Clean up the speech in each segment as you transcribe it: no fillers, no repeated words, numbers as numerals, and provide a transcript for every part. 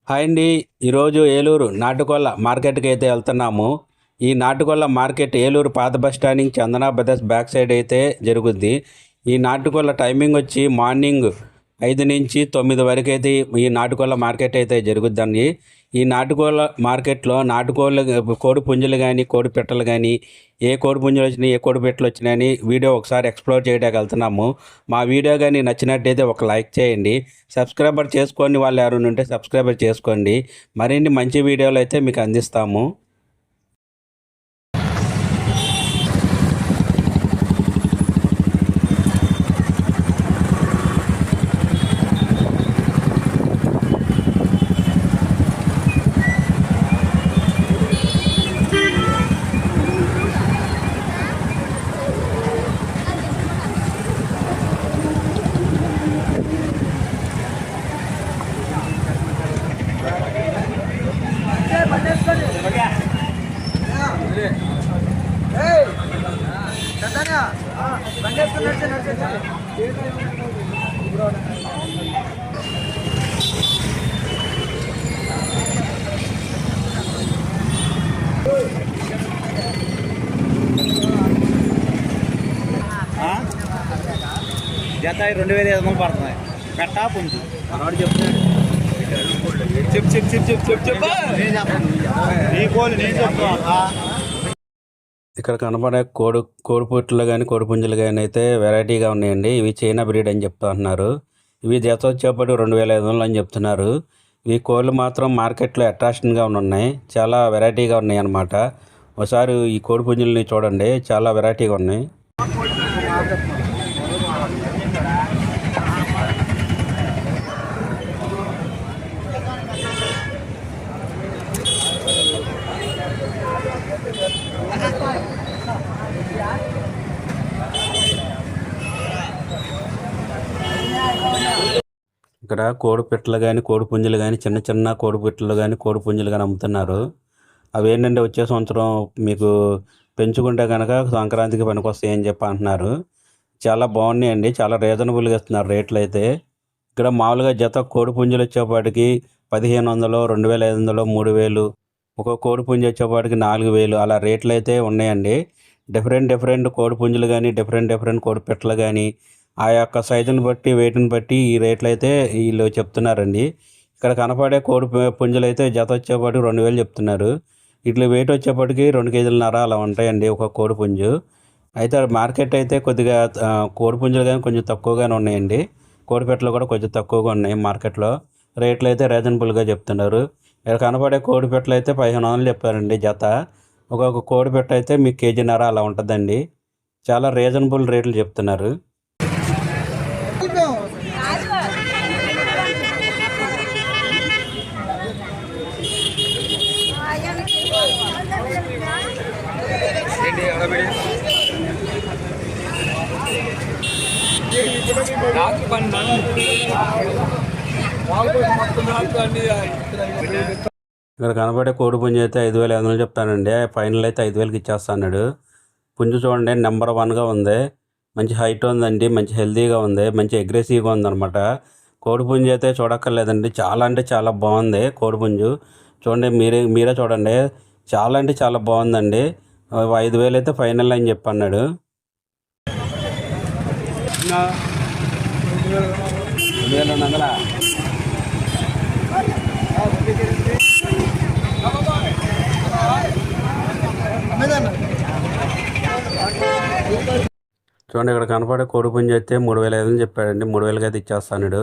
Hi అండి. ఈరోజు ఏలూరు నాటుకోళ్ళ మార్కెట్కి అయితే వెళ్తున్నాము. ఈ నాటుకోళ్ళ మార్కెట్ ఏలూరు పాత బస్ స్టాండ్ నుంచి చందనా బ్రదర్స్ బ్యాక్ సైడ్ అయితే జరుగుద్ది. ఈ నాటుకోళ్ళ టైమింగ్ వచ్చి మార్నింగ్ 5 నుంచి 9 వరకు అయితే ఈ నాటుకోళ్ళ మార్కెట్ అయితే జరుగుద్దండి. ఈ నాటుకోళ్ళ మార్కెట్లో నాటుకోళ్ళ కోడి పుంజులు కానీ కోడి పెట్టలు కానీ ఏ కోడి పుంజులు వచ్చినాయి ఏ కోడి పెట్టలు వచ్చినాయని వీడియో ఒకసారి ఎక్స్ప్లోర్ చేయడానికి వెళ్తున్నాము. మా వీడియో కానీ నచ్చినట్టయితే ఒక లైక్ చేయండి. సబ్స్క్రైబర్ చేసుకోండి, వాళ్ళు ఎవరైనా ఉంటే సబ్స్క్రైబర్ చేసుకోండి. మరిన్ని మంచి వీడియోలు అయితే మీకు అందిస్తాము. జత 2500 పడుతున్నాయి. పెట్టా పుంజు మనవాడు చెప్తున్నాడు. ఇక్కడ కనపడే కోడిపుట్లు కానీ కోడిపుంజులు కానీ అయితే వెరైటీగా ఉన్నాయండి. ఇవి చైనా బ్రీడ్ అని చెప్తా అంటున్నారు. ఇవి జత వచ్చేప్పటి 2500 అని చెప్తున్నారు. ఈ కోళ్ళు మాత్రం మార్కెట్లో అట్రాక్షన్గా ఉన్నాయి. చాలా వెరైటీగా ఉన్నాయి అన్నమాట. ఒకసారి ఈ కోడిపుంజుల్ని చూడండి, చాలా వెరైటీగా ఉన్నాయి. ఇక్కడ కోడి పెట్టలు కానీ కోడి పుంజులు కానీ చిన్న చిన్న కోడి పెట్టలు కానీ కోడి పుంజులు కానీ అమ్ముతున్నారు. అవి ఏంటంటే వచ్చే సంవత్సరం మీకు పెంచుకుంటే కనుక సంక్రాంతికి పనికొస్తాయి అని చెప్పి అంటున్నారు. చాలా బాగున్నాయండి, చాలా రీజనబుల్గా ఇస్తున్నారు రేట్లు అయితే. ఇక్కడ మామూలుగా జత కోడి పుంజులు వచ్చేపాటికి 1500, 2500, 3000, ఒక కోడి పుంజు వచ్చేపాటికి 4000 అలా రేట్లు అయితే ఉన్నాయండి. డిఫరెంట్ కోడి పుంజులు కానీ డిఫరెంట్ కోడి పెట్టలు కానీ ఆ యొక్క సైజుని బట్టి వెయిట్ని బట్టి ఈ రేట్లు అయితే వీళ్ళు చెప్తున్నారండి. ఇక్కడ కనపడే కోడి పుంజులు అయితే జత వచ్చేపాటికి 2000 చెప్తున్నారు. ఇట్లా వెయిట్ వచ్చేప్పటికి 2 కేజీలన్నర అలా ఉంటాయండి ఒక కోడి పుంజు. అయితే మార్కెట్ అయితే కొద్దిగా కోడి పుంజులు కానీ కొంచెం తక్కువగానే ఉన్నాయండి. కోడి పెట్టలు కూడా కొంచెం తక్కువగా ఉన్నాయి మార్కెట్లో. రేట్లు అయితే రీజనబుల్గా చెప్తున్నారు. ఇక్కడ కనపడే కోడి పెట్టలు అయితే 1500 చెప్పారండి జత. ఒక్కొక్క కోడి పెట్ట అయితే మీకు కేజీన్నర అలా ఉంటుందండి. చాలా రీజనబుల్ రేట్లు చెప్తున్నారు. ఇక్కడ కనబడే కోడి పుంజు అయితే 5500 చెప్తానండి. ఫైనల్ అయితే 5000కి ఇచ్చేస్తాడు. పుంజు చూడండి, నెంబర్ 1గా ఉంది. మంచి హైట్ ఉందండి, మంచి హెల్తీగా ఉంది, మంచి అగ్రెసివ్గా ఉందన్నమాట. కోడి పుంజు అయితే చూడక్కర్లేదండి, చాలా అంటే చాలా బాగుంది కోడి పుంజు. చూడండి, మీరే చూడండి, చాలా అంటే చాలా బాగుందండి. 5000 అయితే ఫైనల్ అని చెప్పి అన్నాడు. చూడండి, ఇక్కడ కనపడే కోడి పుంజు అయితే 3500 చెప్పాడండి. 3000కి అయితే ఇచ్చేస్తాడు.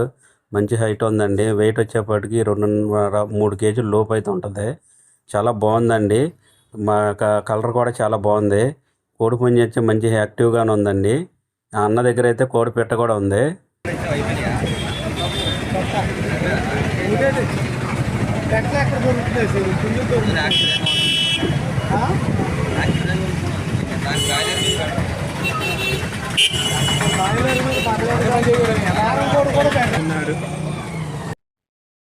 మంచి హైట్ ఉందండి. వెయిట్ వచ్చేప్పటికి 2.5-3 కేజీల లోపు అయితే ఉంటుంది. చాలా బాగుందండి. మా కలర్ కూడా చాలా బాగుంది. కోడి పుంజు వచ్చి మంచి యాక్టివ్గానే ఉందండి. ఆ అన్న దగ్గర అయితే కోడి పెట్ట కూడా ఉంది.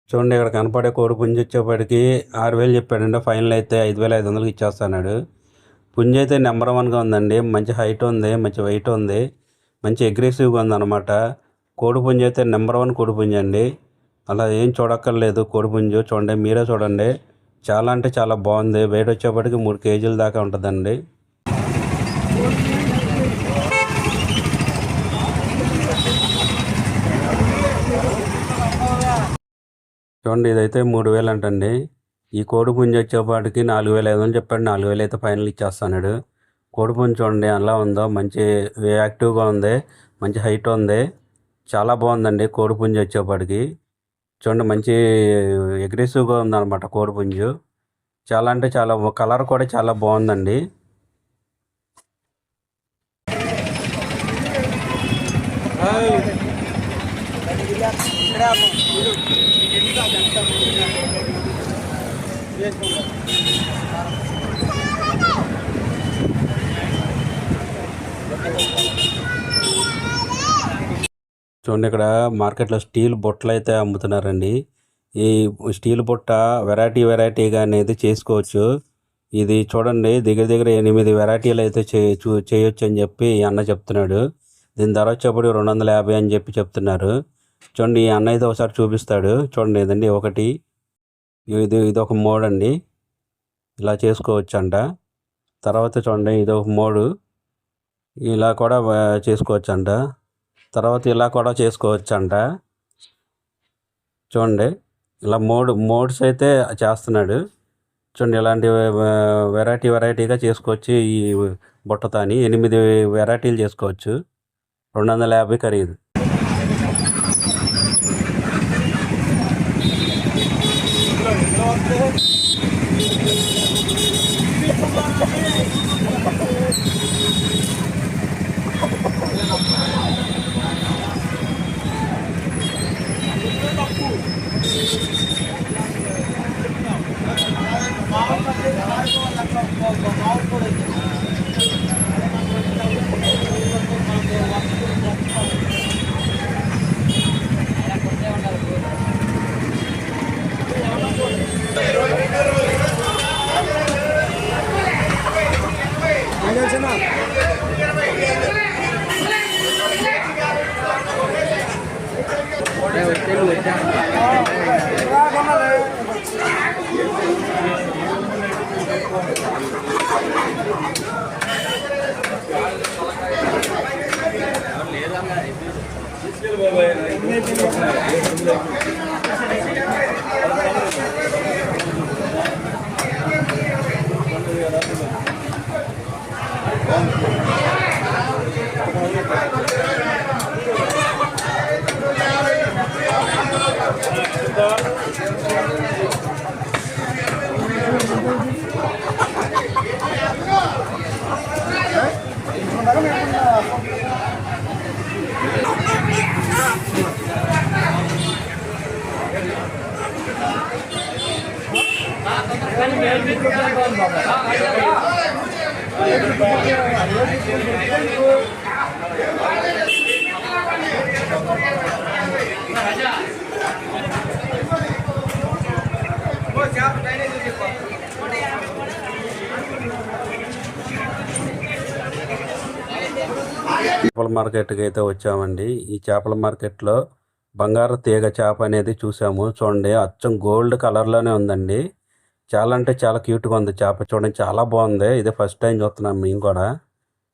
చూడండి, ఇక్కడ కనపడే కోడి పుంజు వచ్చేప్పటికి 6000 చెప్పాడండి. ఫైనల్ అయితే 5500కి ఇచ్చేస్తున్నాడు. పుంజు అయితే నెంబర్ 1గా ఉందండి. మంచి హైట్ ఉంది, మంచి వెయిట్ ఉంది, మంచి అగ్రెసివ్గా ఉందన్నమాట. కోడి పుంజు అయితే నెంబర్ 1 కోడి పుంజు అండి. అలా ఏం చూడక్కర్లేదు. కోడిపుంజు చూడండి, మీరే చూడండి. చాలా అంటే చాలా బాగుంది. వెయిట్ వచ్చేప్పటికి 3 కేజీల దాకా ఉంటుందండి. చూడండి, ఇదైతే 3,000 అంటండి. ఈ కోడిపుంజు వచ్చేపాటికి 4,500 చెప్పాడు. 4,000 అయితే ఫైనల్ ఇచ్చేస్తున్నాడు. కోడిపుంజు చూడండి ఎలా ఉందో, మంచి యాక్టివ్గా ఉంది, మంచి హైట్ ఉంది, చాలా బాగుందండి. కోడిపుంజు వచ్చేపాటికి చూడండి మంచి అగ్రెసివ్గా ఉందన్నమాట కోడిపుంజు. చాలా అంటే చాలా కలర్ కూడా చాలా బాగుందండి. చూడండి, ఇక్కడ మార్కెట్లో స్టీల్ బుట్టలు అయితే అమ్ముతున్నారండి. ఈ స్టీల్ బుట్ట వెరైటీగా అనేది చేసుకోవచ్చు. ఇది చూడండి, దగ్గర 8 వెరైటీలు అయితే చేయొచ్చు అని చెప్పి ఈ అన్న చెప్తున్నాడు. దీని ధర వచ్చేప్పుడు 250 అని చెప్పి చెప్తున్నారు. చూడండి, ఈ అన్న అయితే ఒకసారి చూపిస్తాడు. చూడండి, ఇదండి ఒకటి, ఇది ఒక మోడ్ అండి, ఇలా చేసుకోవచ్చు అంట. తర్వాత చూడండి, ఇది ఒక మోడు, ఇలా కూడా చేసుకోవచ్చు అంట. తర్వాత ఇలా కూడా చేసుకోవచ్చు అంట. చూడండి, ఇలా మోడ్స్ అయితే చేస్తున్నాడు. చూడండి, ఇలాంటి వెరైటీగా చేసుకోవచ్చు. ఈ బుట్టతాని 8 వెరైటీలు చేసుకోవచ్చు. 250 ఖరీదు. చేపల మార్కెట్కి అయితే వచ్చామండి. ఈ చేపల మార్కెట్లో బంగారు తీగ చేప అనేది చూసాము. చూడండి, అచ్చం గోల్డ్ కలర్లోనే ఉందండి. చాలా అంటే చాలా క్యూట్గా ఉంది చేప. చూడండి, చాలా బాగుంది. ఇదే ఫస్ట్ టైం చూస్తున్నాం మేము కూడా.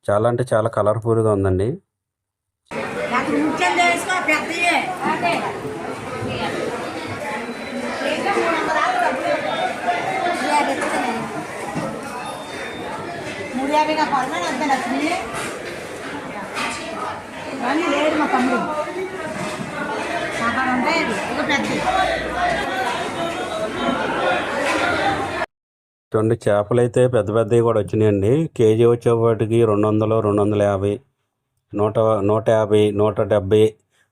చాలా అంటే చాలా కలర్ఫుల్గా ఉందండి. లేదు మా తమ్ముడు చూడండి, చేపలు అయితే పెద్ద పెద్దవి కూడా వచ్చినాయండి. కేజీ వచ్చేపాటికి 200, 250, 150, 170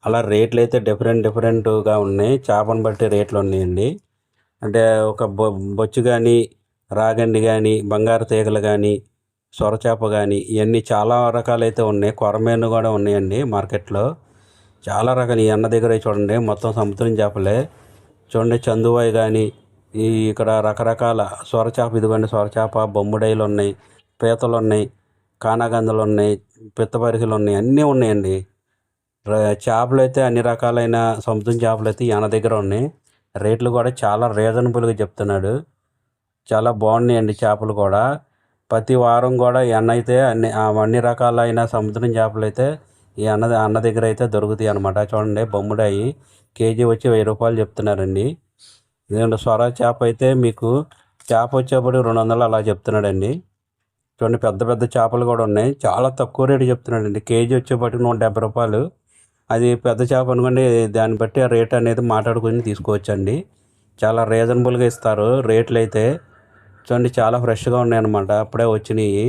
అలా రేట్లు అయితే డిఫరెంట్గా ఉన్నాయి. చేపను బట్టి రేట్లు ఉన్నాయండి. అంటే ఒక బొచ్చు కానీ, రాగండి కానీ, బంగారు తీగలు కానీ, సొరచేప కానీ, ఇవన్నీ చాలా రకాలైతే ఉన్నాయి. కొరమేను కూడా ఉన్నాయండి మార్కెట్లో. చాలా రకాలు ఈ అన్న దగ్గర చూడండి, మొత్తం సముద్రం చేపలే. చూడండి, చందువాయి కానీ, ఇక్కడ రకరకాల సొరచేప, ఇదిగోండి సొరచేప, బొమ్ముడైలు ఉన్నాయి, పీతలు ఉన్నాయి, కానాగందలు ఉన్నాయి, పిత్తపరికలు ఉన్నాయి, అన్నీ ఉన్నాయండి. చేపలు అయితే అన్ని రకాలైన సముద్రం చేపలు అయితే ఈయన దగ్గర ఉన్నాయి. రేట్లు కూడా చాలా రీజనబుల్గా చెప్తున్నాడు. చాలా బాగున్నాయండి చేపలు కూడా. ప్రతి వారం కూడా ఈ అన్న అయితే అన్ని రకాలైన సముద్రం చేపలు అయితే ఈ అన్న దగ్గర అయితే దొరుకుతాయి అన్నమాట. చూడండి బొమ్ముడాయి కేజీ వచ్చి 1000 రూపాయలు చెప్తున్నారండి. ఇదండి సొర చేప అయితే మీకు చేప వచ్చేప్పటికి 200 అలా చెప్తున్నాడండి. చూడండి పెద్ద పెద్ద చేపలు కూడా ఉన్నాయి. చాలా తక్కువ రేటు చెప్తున్నాడండి. కేజీ వచ్చేప్పటికి 170 రూపాయలు. అది పెద్ద చేప అనుకోండి, దాన్ని బట్టి ఆ రేట్ అనేది మాట్లాడుకుని తీసుకోవచ్చండి. చాలా రీజనబుల్గా ఇస్తారు రేట్లు అయితే. చూడండి చాలా ఫ్రెష్గా ఉన్నాయి అన్నమాట, అప్పుడే వచ్చినాయి.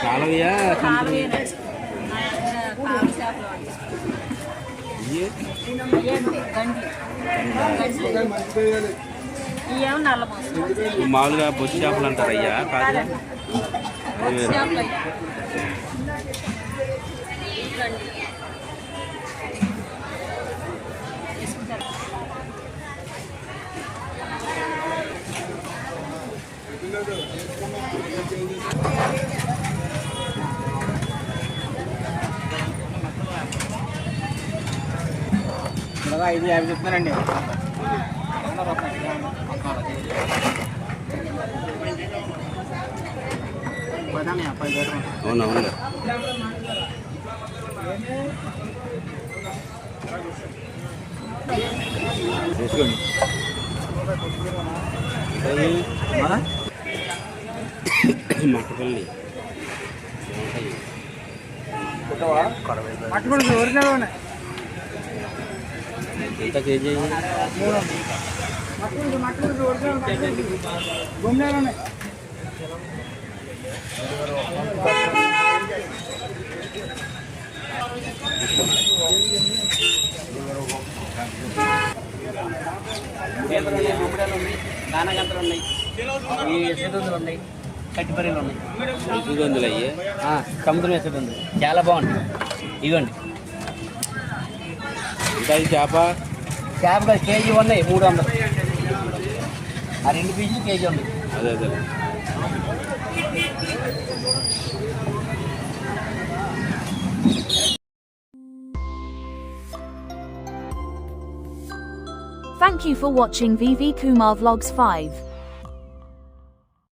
కాలవియా మామూలుగా బొచ్చు చేపలు అంటారు అయ్యా కాదు. ఇలాగా 550 చెప్తున్నారండి. అవునవును తీసుకోండి. మట్టపల్లి మట్టుకోండి ఒరిజినల్ ఉన్నాయి. ఎంత కేజీ? మట్టుకోండి ఒరిజినల్ గుమ్మిలో ఉన్నాయి. దానగంతలు ఉన్నాయి, ఈ ఎసెదుందులు ఉన్నాయి, కట్టిపర్రీలు ఉన్నాయి. ఎసెదుందులు అయ్యి సముద్రం ఎసెదుందులు చాలా బాగుంటుంది. ఇదిగోండి ఇంకా చేప కేజీ ఉన్నాయి 300. ఆ 2 పీసులు కేజీ ఉన్నాయి. అదే అదే. Thank you for watching VV Kumar Vlogs 5.